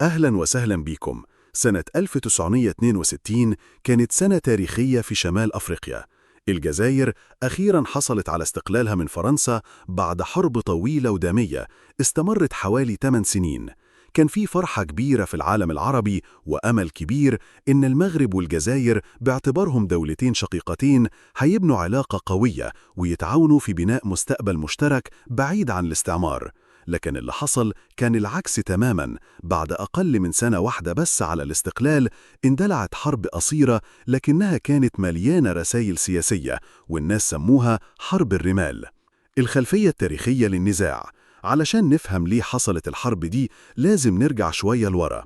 أهلا وسهلا بكم. سنة 1962 كانت سنة تاريخية في شمال أفريقيا. الجزائر أخيرا حصلت على استقلالها من فرنسا بعد حرب طويلة ودامية استمرت حوالي 8 سنين. كان في فرحة كبيرة في العالم العربي وأمل كبير إن المغرب والجزائر باعتبارهم دولتين شقيقتين هيبنوا علاقة قوية ويتعاونوا في بناء مستقبل مشترك بعيد عن الاستعمار. لكن اللي حصل كان العكس تماماً. بعد أقل من سنة واحدة بس على الاستقلال اندلعت حرب قصيرة لكنها كانت مليانة رسائل سياسية، والناس سموها حرب الرمال. الخلفية التاريخية للنزاع، علشان نفهم ليه حصلت الحرب دي لازم نرجع شوية لورا.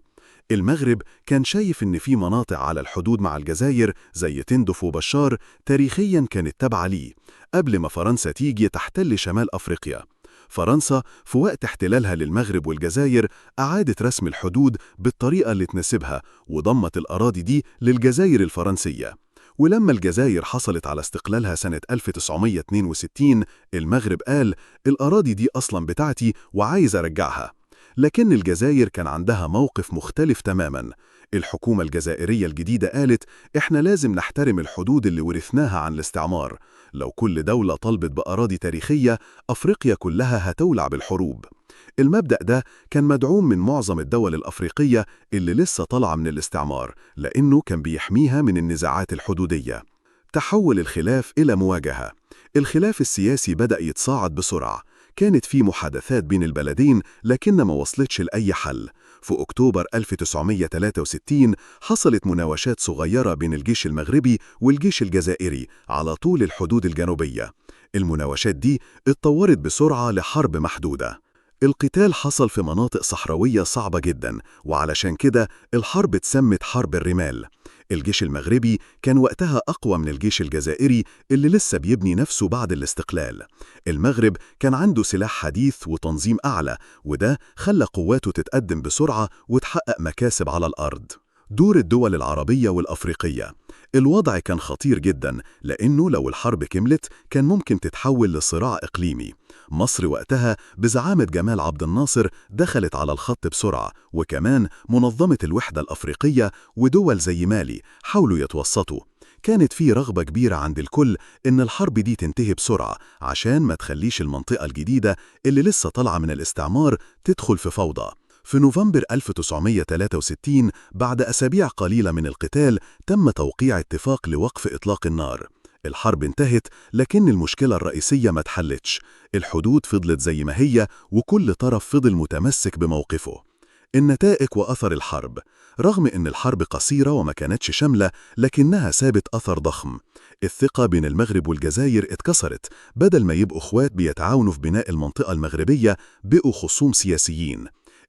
المغرب كان شايف إن في مناطق على الحدود مع الجزائر زي تندف وبشار تاريخياً كانت تابعة ليه قبل ما فرنسا تيجي تحتل شمال أفريقيا. فرنسا في وقت احتلالها للمغرب والجزائر أعادت رسم الحدود بالطريقة اللي تناسبها وضمت الأراضي دي للجزائر الفرنسية. ولما الجزائر حصلت على استقلالها سنة 1962 المغرب قال الأراضي دي أصلا بتاعتي وعايز أرجعها. لكن الجزائر كان عندها موقف مختلف تماما. الحكومة الجزائرية الجديدة قالت إحنا لازم نحترم الحدود اللي ورثناها عن الاستعمار. لو كل دولة طلبت بأراضي تاريخية أفريقيا كلها هتولع بالحروب. المبدأ ده كان مدعوم من معظم الدول الأفريقية اللي لسه طالعة من الاستعمار لأنه كان بيحميها من النزاعات الحدودية. تحول الخلاف إلى مواجهة. الخلاف السياسي بدأ يتصاعد بسرعة. كانت في محادثات بين البلدين لكن ما وصلتش لأي حل. في أكتوبر 1963 حصلت مناوشات صغيرة بين الجيش المغربي والجيش الجزائري على طول الحدود الجنوبية. المناوشات دي اتطورت بسرعة لحرب محدودة. القتال حصل في مناطق صحراوية صعبة جدا، وعلشان كده الحرب اتسمت حرب الرمال. الجيش المغربي كان وقتها أقوى من الجيش الجزائري اللي لسه بيبني نفسه بعد الاستقلال. المغرب كان عنده سلاح حديث وتنظيم أعلى، وده خلى قواته تتقدم بسرعة وتحقق مكاسب على الأرض. دور الدول العربية والأفريقية. الوضع كان خطير جدا لأنه لو الحرب كملت كان ممكن تتحول لصراع إقليمي. مصر وقتها بزعامة جمال عبد الناصر دخلت على الخط بسرعة، وكمان منظمة الوحدة الأفريقية ودول زي مالي حاولوا يتوسطوا. كانت في رغبة كبيرة عند الكل إن الحرب دي تنتهي بسرعة عشان ما تخليش المنطقة الجديدة اللي لسه طالعة من الاستعمار تدخل في فوضى. في نوفمبر 1963 بعد أسابيع قليلة من القتال تم توقيع اتفاق لوقف إطلاق النار. الحرب انتهت لكن المشكلة الرئيسية ما اتحلتش. الحدود فضلت زي ما هي وكل طرف فضل متمسك بموقفه. النتائج وأثر الحرب. رغم إن الحرب قصيرة وما كانتش شاملة لكنها سابت أثر ضخم. الثقة بين المغرب والجزائر اتكسرت. بدل ما يبقوا اخوات بيتعاونوا في بناء المنطقة المغربية بقوا خصوم سياسيين.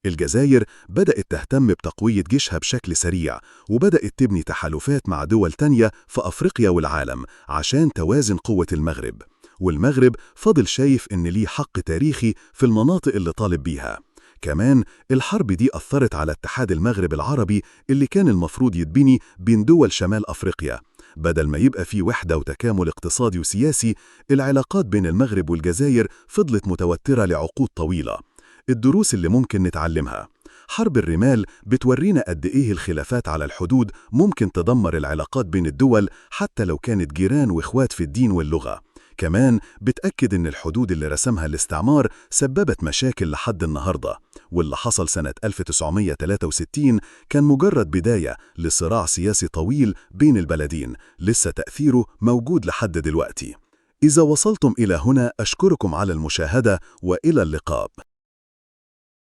الجزائر بدأت تهتم بتقوية جيشها بشكل سريع، وبدأت تبني تحالفات مع دول تانية في أفريقيا والعالم عشان توازن قوة المغرب. والمغرب فضل شايف إن ليه حق تاريخي في المناطق اللي طالب بيها. كمان الحرب دي أثرت على اتحاد المغرب العربي اللي كان المفروض يتبني بين دول شمال أفريقيا. بدل ما يبقى في وحدة وتكامل اقتصادي وسياسي، العلاقات بين المغرب والجزائر فضلت متوترة لعقود طويلة. الدروس اللي ممكن نتعلمها. حرب الرمال بتورينا قد إيه الخلافات على الحدود ممكن تدمر العلاقات بين الدول حتى لو كانت جيران واخوات في الدين واللغة. كمان بتأكد إن الحدود اللي رسمها الاستعمار سببت مشاكل لحد النهاردة، واللي حصل سنة 1963 كان مجرد بداية لصراع سياسي طويل بين البلدين لسه تأثيره موجود لحد دلوقتي. إذا وصلتم إلى هنا أشكركم على المشاهدة وإلى اللقاء.